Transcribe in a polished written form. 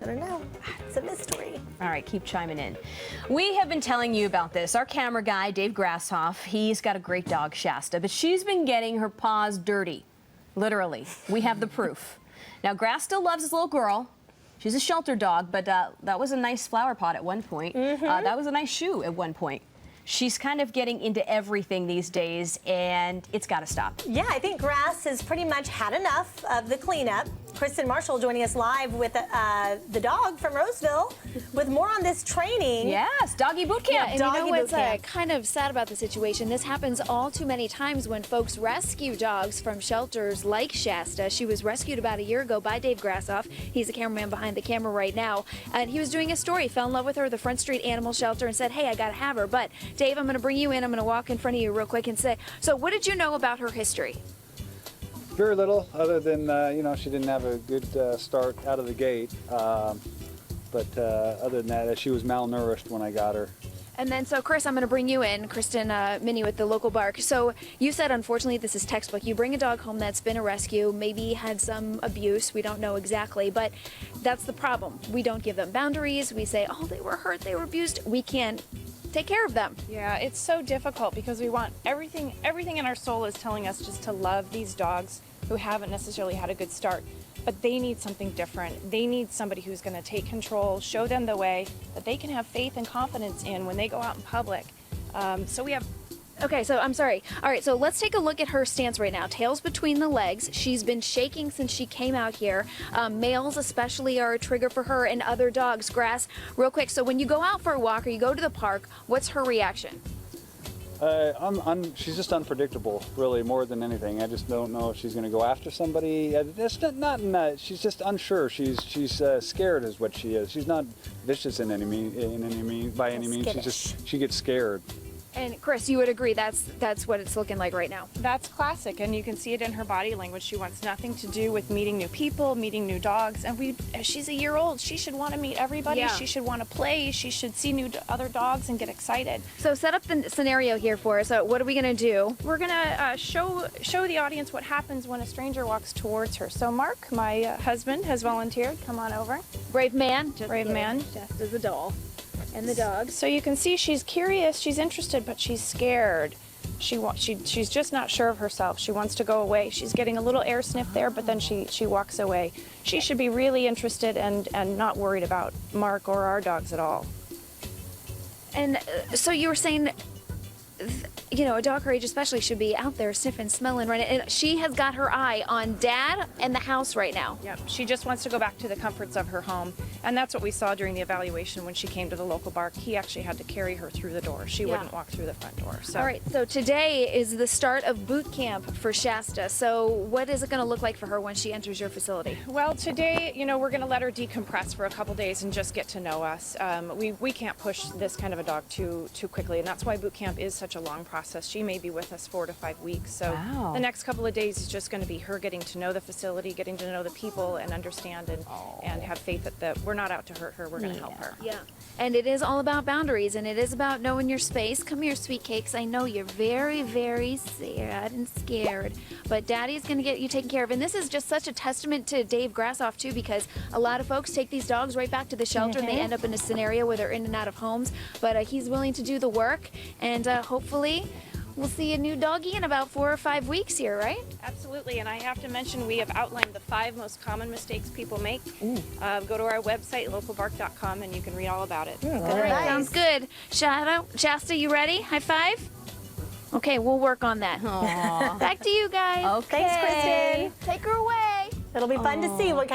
I don't know. It's a mystery. All right, keep chiming in. We have been telling you about this. Our camera guy, Dave Grasshoff, he's got a great dog, Shasta, but she's been getting her paws dirty. Literally. We have the proof. Now, Grass still loves his little girl. She's a shelter dog, but that was a nice flower pot at one point. That was a nice shoe at one point. She's kind of getting into everything these days, and it's got to stop. Yeah, I think Grass has pretty much had enough of the cleanup. Kristen Marshall joining us live with the dog from Roseville with more on this training. Yes, doggy boot camp. And you know what's kind of sad about the situation? This happens all too many times when folks rescue dogs from shelters like Shasta. She was rescued about a year ago by Dave Grasshoff. He's the cameraman behind the camera right now. And he was doing a story, fell in love with her at the Front Street Animal Shelter and said, hey, I got to have her. But Dave, I'm going to bring you in. I'm going to walk in front of you real quick and say, so what did you know about her history? Very little, other than, you know, she didn't have a good start out of the gate. But other than that, she was malnourished when I got her. And then, so Chris, I'm going to bring you in, Kristen Minnie with the local bark. So you said, unfortunately, this is textbook. You bring a dog home that's been a rescue, maybe had some abuse. We don't know exactly, but that's the problem. We don't give them boundaries. We say, oh, they were hurt, they were abused. We can't take care of them. Yeah, it's so difficult because we want everything in our soul is telling us just to love these dogs who haven't necessarily had a good start, but they need something different. They need somebody who's going to take control, show them the way that they can have faith and confidence in when they go out in public. So we have... Okay, so I'm sorry. All right, so let's take a look at her stance right now. Tails between the legs. She's been shaking since she came out here. Males especially are a trigger for her and other dogs. Grass, real quick, so when you go out for a walk or you go to the park, what's her reaction? She's just unpredictable, really, more than anything. I just don't know if she's going to go after somebody. It's she's just unsure. She's scared, is what she is. She's not vicious by any means. She gets scared. And Chris, you would agree that's what it's looking like right now. That's classic, and you can see it in her body language. She wants nothing to do with meeting new people, meeting new dogs, and she's a year old. She should want to meet everybody. Yeah. She should want to play. She should see other dogs and get excited. So set up the scenario here for us. So what are we going to do? We're going to show the audience what happens when a stranger walks towards her. So Mark, my husband, has volunteered. Come on over. Brave man. Brave man. Just as a doll. And the dog. So you can see she's curious, she's interested, but she's scared. She's just not sure of herself. She wants to go away. She's getting a little air sniff there, but then she walks away. She should be really interested and not worried about Mark or our dogs at all. And so you were saying, you know, a dog her age especially should be out there sniffing, smelling, right? And she has got her eye on Dad and the house right now. Yep, she just wants to go back to the comforts of her home. And that's what we saw during the evaluation when she came to the local bark. He actually had to carry her through the door. She wouldn't walk through the front door. So. All right, so today is the start of boot camp for Shasta. So what is it going to look like for her when she enters your facility? Well, today, you know, we're going to let her decompress for a couple days and just get to know us. We can't push this kind of a dog too quickly, and that's why boot camp is such a long process. She may be with us 4 to 5 weeks. So the next couple of days is just going to be her getting to know the facility, getting to know the people, and understand and have faith that we're not out to hurt her. We're going to help her. Yeah. And it is all about boundaries, and it is about knowing your space. Come here, sweet cakes. I know you're very, very sad and scared, but Daddy's going to get you taken care of. And this is just such a testament to Dave Grasshoff, too, because a lot of folks take these dogs right back to the shelter, and they end up in a scenario where they're in and out of homes. But he's willing to do the work, and hopefully we'll see a new doggy in about 4 or 5 weeks here, right? Absolutely, and I have to mention we have outlined the 5 most common mistakes people make. Go to our website, localbark.com, and you can read all about it. All right, sounds good. Shasta, you ready? High five? Okay, we'll work on that. Back to you guys. Okay. Thanks, Kristen. Take her away. It'll be fun to see what kind